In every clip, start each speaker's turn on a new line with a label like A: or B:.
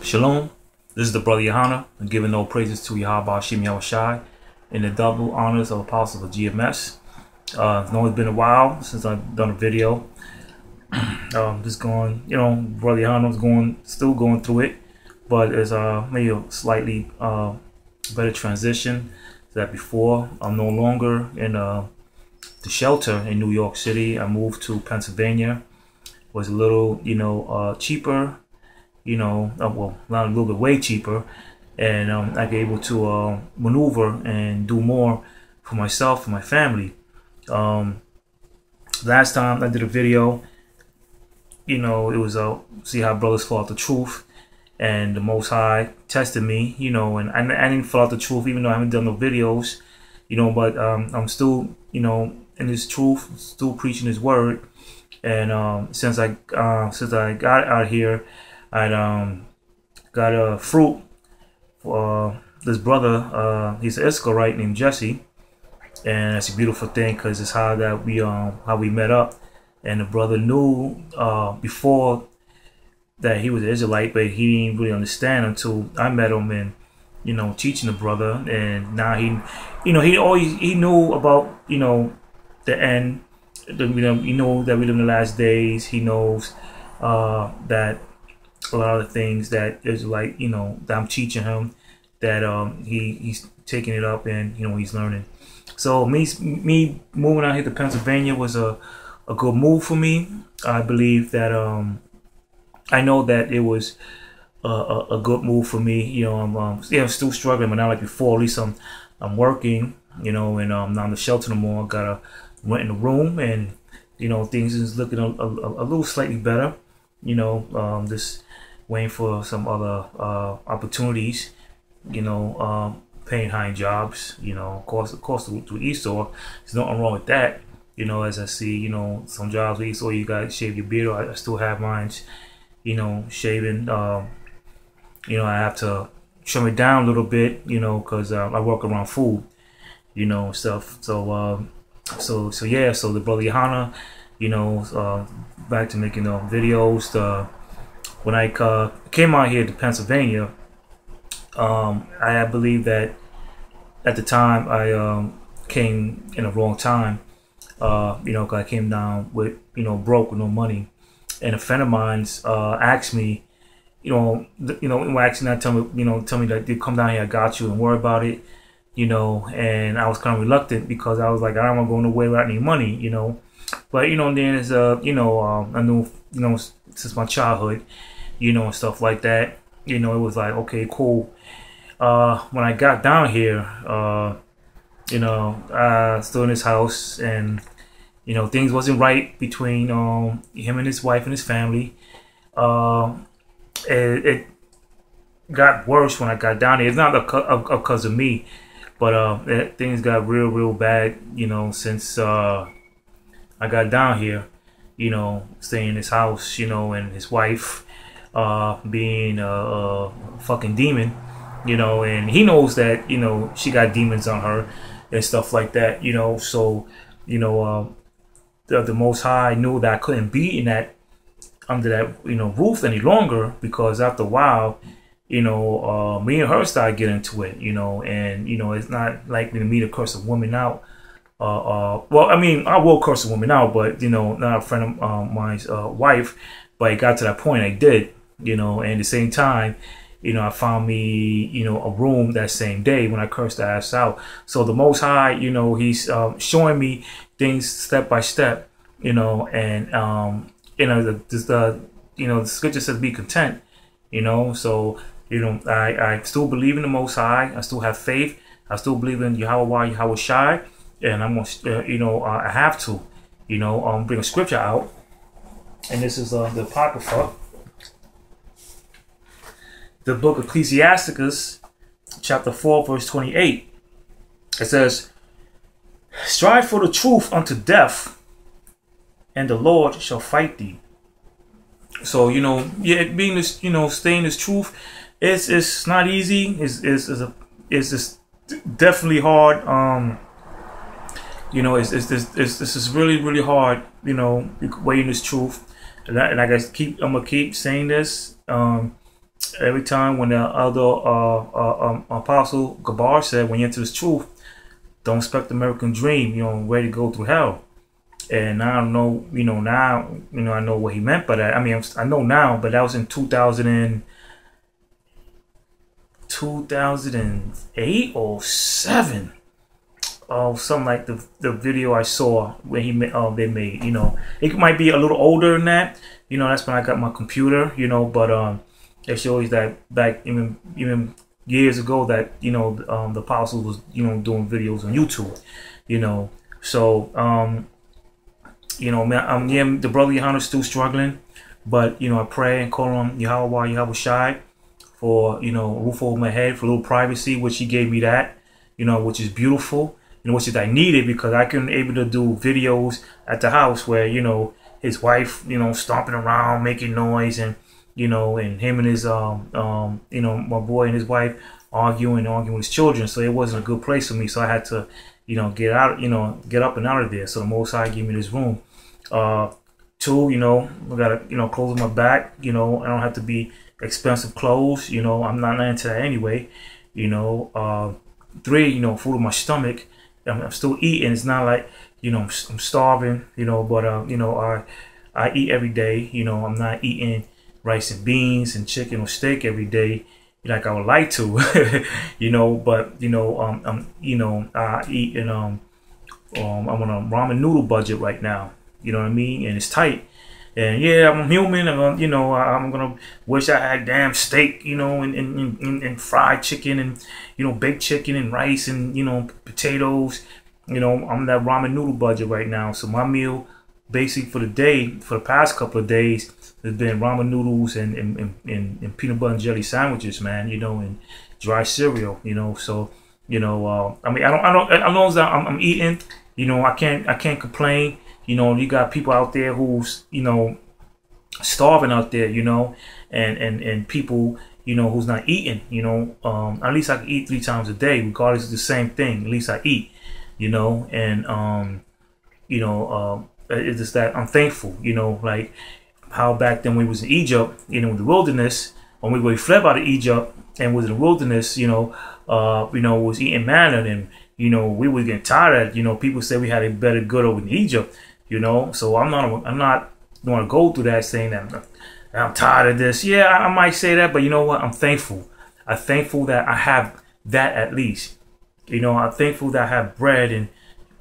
A: Shalom, this is the brother Yahawah, and giving no praises to Yahawashi Yahawashi in the double honors of apostles of GMS. I know it's been a while since I've done a video. Just going, brother Yahawah is still going through it, but it's maybe a slightly better transition that before. I'm no longer in the shelter in New York City. I moved to Pennsylvania. It was a little, cheaper. Well, not a little bit, way cheaper, and I was able to maneuver and do more for myself and my family. Last time I did a video, it was see how brothers fall out the truth, and the Most High tested me, and I didn't fall out the truth even though I haven't done no videos, but I'm still, in His truth, still preaching His word, and since I got out here. I got a fruit for this brother. He's an Israelite named Jesse, and it's a beautiful thing because it's how we met up. And the brother knew before that he was an Israelite, but he didn't really understand until I met him and teaching the brother. And now he knew about the end. He knows that we live in the last days. He knows that a lot of the things that is that I'm teaching him, that he's taking it up and he's learning. So me moving out here to Pennsylvania was a good move for me. I believe that I know that it was a good move for me. I'm still struggling, but not like before. At least I'm working, and I'm not in the shelter no more. I gotta rent in a room, and things is looking a little slightly better. Just waiting for some other opportunities, paying high jobs, of course to Esau. There's nothing wrong with that, as I see, some jobs with Esau, you gotta shave your beard. I still have mine, shaving. I have to trim it down a little bit, because I work around food, stuff. So yeah, so the brother Yahawah, back to making videos. When I came out here to Pennsylvania, I believe that at the time I came in the wrong time, because I came down with, broke with no money. And a friend of mine asked me, actually not tell me that they come down here, I got you, and worry about it, and I was kind of reluctant because I was like, I don't want to go nowhere without any money, But then it's I knew since my childhood, and stuff like that. It was like, okay, cool. When I got down here, still in his house, and things wasn't right between him and his wife and his family. It got worse when I got down here. It's not because of me, but things got real bad. Since I got down here, staying in his house, and his wife being a fucking demon, and he knows that, she got demons on her and stuff like that, so, the Most High knew that I couldn't be under that, roof any longer, because after a while, me and her started getting into it, and, it's not likely to me to curse a woman out. Well, I mean, I will curse a woman out, but, not a friend of mine's wife. But it got to that point, I did, and at the same time, I found me, a room that same day when I cursed the ass out. So the Most High, He's showing me things step by step, and, the scripture says be content, so, I still believe in the Most High. I still have faith. I still believe in Yahawah, Yahawashi. And I'm gonna, I have to, bring a scripture out, and this is the Apocrypha, the book of Ecclesiasticus, chapter 4, verse 28. It says, "Strive for the truth unto death, and the Lord shall fight thee." So being this, staying this truth, it's not easy. It's just definitely hard. This is really hard, weighing this truth, and I'm gonna keep saying this, every time when the other apostle Gabar said, when you enter this truth, don't expect the American dream, you know, ready to go through hell. And I don't know, you know, now, you know, I know what he meant by that. I mean, I know now, but that was in 2008 or 7. Something like the video I saw where they made, you know, it might be a little older than that, you know. That's when I got my computer, you know, but it shows that back even years ago that, you know, the apostle was, you know, doing videos on YouTube, you know. So you know, man, yeah, the brother Yahawashi still struggling, but, you know, I pray and call on Yahawah, Yahawashi for, you know, a roof over my head, for a little privacy, which he gave me that, you know, which is beautiful, you know, which is I needed, because I couldn't able to do videos at the house where, you know, his wife, you know, stomping around, making noise, and, you know, and him and his, you know, my boy and his wife arguing with his children. So it wasn't a good place for me. So I had to, you know, get out, you know, get up and out of there. So the Most High gave me this room. 2, you know, I gotta, you know, clothes on my back. You know, I don't have to be expensive clothes. You know, I'm not into that anyway. You know, 3, you know, food in my stomach. I'm still eating. It's not like, you know, I'm starving. You know, but you know, I eat every day. You know, I'm not eating rice and beans and chicken or steak every day like I would like to. You know, but, you know, you know, I eat, and I'm on a ramen noodle budget right now. You know what I mean? And it's tight. And yeah, I'm human. You know, I'm gonna wish I had damn steak, you know, and fried chicken, and, you know, baked chicken and rice, and, you know, potatoes. You know, I'm that ramen noodle budget right now. So my meal, basic for the day, for the past couple of days, has been ramen noodles and peanut butter and jelly sandwiches, man. You know, and dry cereal. You know, so, you know, I mean, I don't, as long as I'm eating, you know, I can't complain. You know, you got people out there who's, you know, starving out there, you know, and people, you know, who's not eating, you know. At least I can eat 3 times a day, regardless of the same thing. At least I eat, you know, and you know, it's just that I'm thankful, you know, like how back then we was in Egypt, you know, in the wilderness, when we fled out of Egypt and was in the wilderness, you know, was eating manna, and, you know, we were getting tired of, you know, people said we had a better good over in Egypt. You know, so I'm not going to go through that saying that I'm tired of this. Yeah, I might say that, but you know what? I'm thankful. I'm thankful that I have that at least. You know, I'm thankful that I have bread and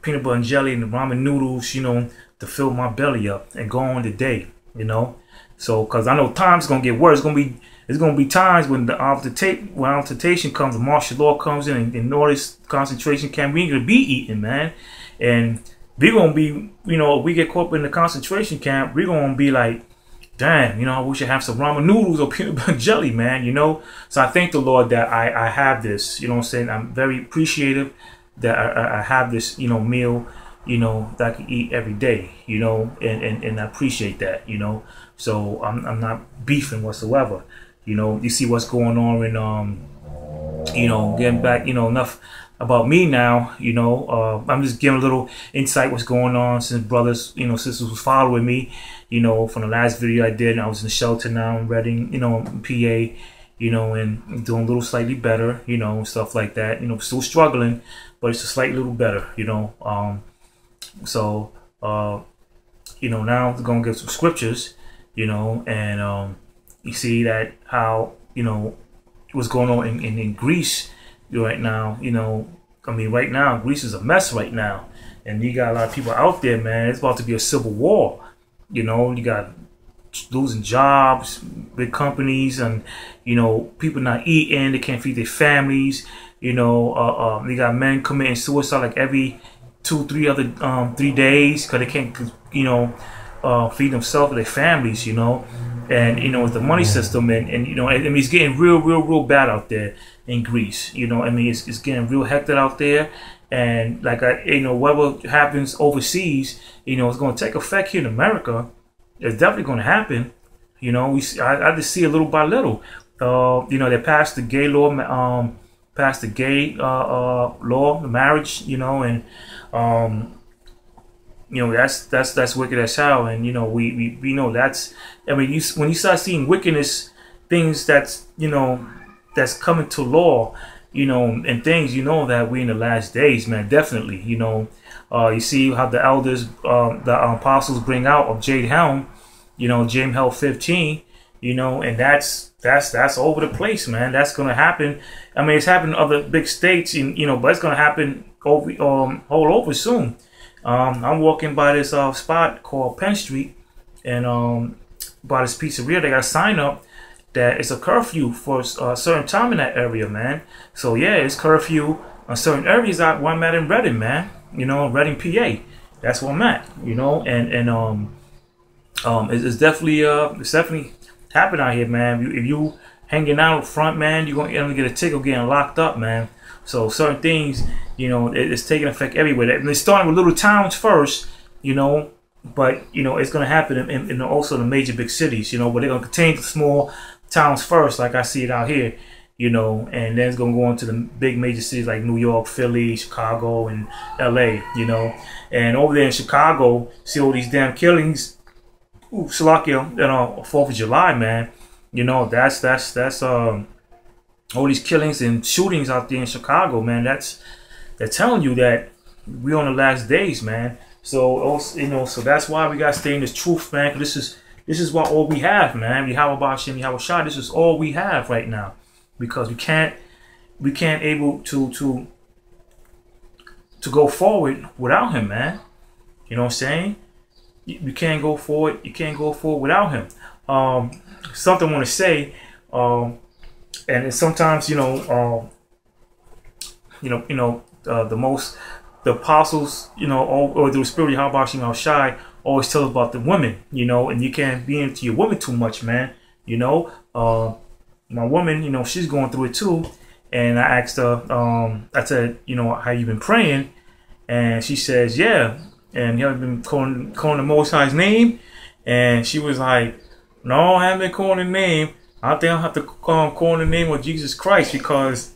A: peanut butter and jelly and ramen noodles, you know, to fill my belly up and go on the day, you know. So, because I know time's going to get worse. There's going to be times when when temptation comes, the martial law comes in, and all this concentration camp, we ain't going to be eating, man. And we're going to be, you know, if we get caught up in the concentration camp, we're going to be like, damn, you know, I wish I have some ramen noodles or peanut butter jelly, man, you know. So I thank the Lord that I have this, you know what I'm saying. I'm very appreciative that I have this, you know, meal, you know, that I can eat every day, you know, and I appreciate that, you know. So I'm not beefing whatsoever, you know. You see what's going on in, you know, getting back, you know, enough about me now, you know. I'm just giving a little insight what's going on, since brothers, you know, sisters was following me, you know, from the last video I did. I was in the shelter now in Reading, you know, in PA, you know, and doing a little slightly better, you know, and stuff like that. You know, still struggling, but it's a slightly little better, you know. So you know, now we're gonna get some scriptures, you know, and you see that how, you know, what's going on in Greece right now. You know, I mean, right now Greece is a mess right now, and you got a lot of people out there, man. It's about to be a civil war. You know, you got losing jobs, big companies, and, you know, people not eating, they can't feed their families. You know, you got men committing suicide like every 3 days because they can't, you know, feed themselves and their families, you know. And, you know, with the money system, and you know, I mean, it's getting real bad out there in Greece. You know, I mean, it's getting real hectic out there. And like, you know, whatever happens overseas, you know, it's going to take effect here in America. It's definitely going to happen. You know, I just see it little by little. You know, they passed the gay law, law, the marriage. You know, and you know, that's wicked as hell. And, you know, we know that's. I mean, when you start seeing wickedness things that's, that's coming to law, and things, that we in the last days, man. Definitely, you see how the elders, the apostles bring out of Jade Helm, James Helm 15, and that's over the place, man. That's gonna happen. I mean, it's happening in other big states, and but it's gonna happen over all over soon. I'm walking by this spot called Penn Street, and by this pizzeria, they got a sign up that it's a curfew for a certain time in that area, man. So yeah, it's curfew on certain areas. Where I'm at in Reading, man. Reading, PA. That's where I'm at. And it's definitely happening out here, man. If you hanging out front, man, you're gonna get a ticket getting locked up, man. So certain things, it's taking effect everywhere. And it's starting with little towns first, but it's gonna happen in also the major big cities, but they're gonna contain the small towns first, like I see it out here, and then it's gonna go into the big major cities like New York, Philly, Chicago, and LA, and over there in Chicago, see all these damn killings. Ooh, Salakia, 4th of July, man. That's all these killings and shootings out there in Chicago, man. They're telling you that we're on the last days, man. So also, so that's why we gotta stay in this truth, man. 'Cause this is what all we have, man. Yahawashi and Yahawashi. This is all we have right now, because we can't able to go forward without him, man. You know what I'm saying? You can't go forward. You can't go forward without him. Something I want to say, and it's sometimes the apostles, or the spirit of Yahawashi Yahawashi always tell about the women, and you can't be into your women too much, man. My woman, she's going through it too, and I asked her, I said, how you been praying, and she says, yeah. And you have been calling the Most High's name, and she was like, "No, I haven't been calling the name. I think I'll have to call the name of Jesus Christ because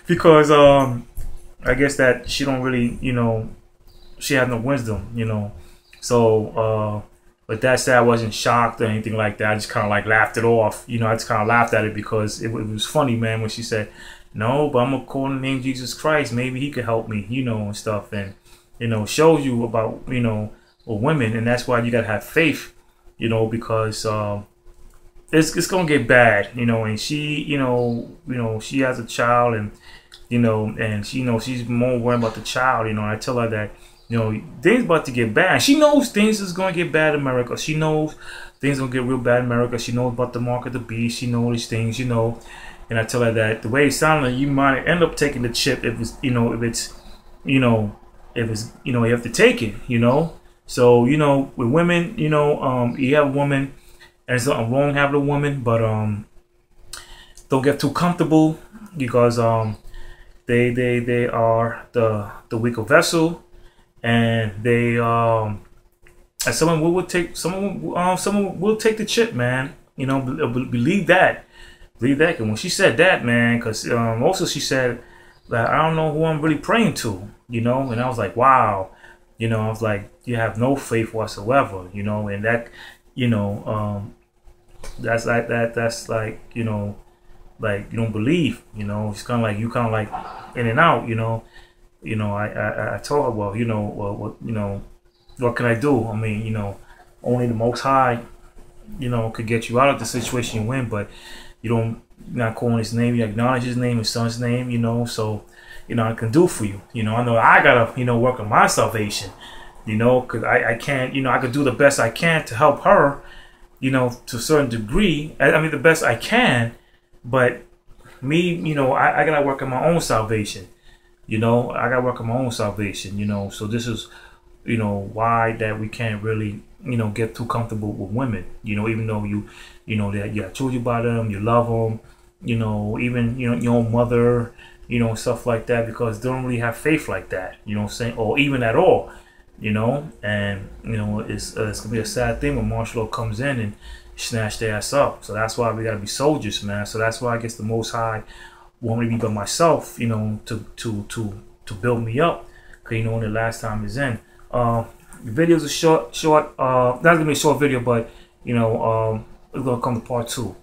A: because I guess that she don't really she has no wisdom, So but that said, I wasn't shocked or anything like that. I just kind of like laughed it off, I just kind of laughed at it because it was funny, man, when she said, "No, but I'm gonna call the name Jesus Christ. Maybe he could help me, and stuff." And shows you about, women, and that's why you gotta have faith, because it's gonna get bad, and she, she has a child, and and she's more worried about the child, and I tell her that, things about to get bad. She knows things is gonna get bad in America. She knows things gonna get real bad in America. She knows about the mark of the beast. She knows these things, and I tell her that the way it sounds like you might end up taking the chip if it's, you have to take it, So, with women, you have a woman, and there's something wrong having a woman, but don't get too comfortable, because they are the weaker vessel, and they and someone will take the chip, man. Believe that. And when she said that, man, because also she said that I don't know who I'm really praying to, and I was like, wow, I was like, you have no faith whatsoever, and that, that's like, like you don't believe, it's kind of like you kind of like in and out, I told her, well, what can I do? I mean, only the Most High, could get you out of the situation you're in, but you're not calling his name, you acknowledge his name, his son's name, so, I can do for you. I know I gotta, work on my salvation, because I can't, I could do the best I can to help her, to a certain degree. I mean, the best I can, but me, I gotta work on my own salvation. I gotta work on my own salvation, so this is, why that we can't really, get too comfortable with women, even though that I told you about them, you love them, even, your own mother, stuff like that, because they don't really have faith like that, what I'm saying, or even at all, and, it's gonna be a sad thing when martial law comes in and snatch their ass up. So that's why we gotta be soldiers, man. So that's why I guess the Most High want me to be by myself, to build me up, because, when the last time is in. The video's a short, not gonna be a short video, but, It's gonna come to part 2.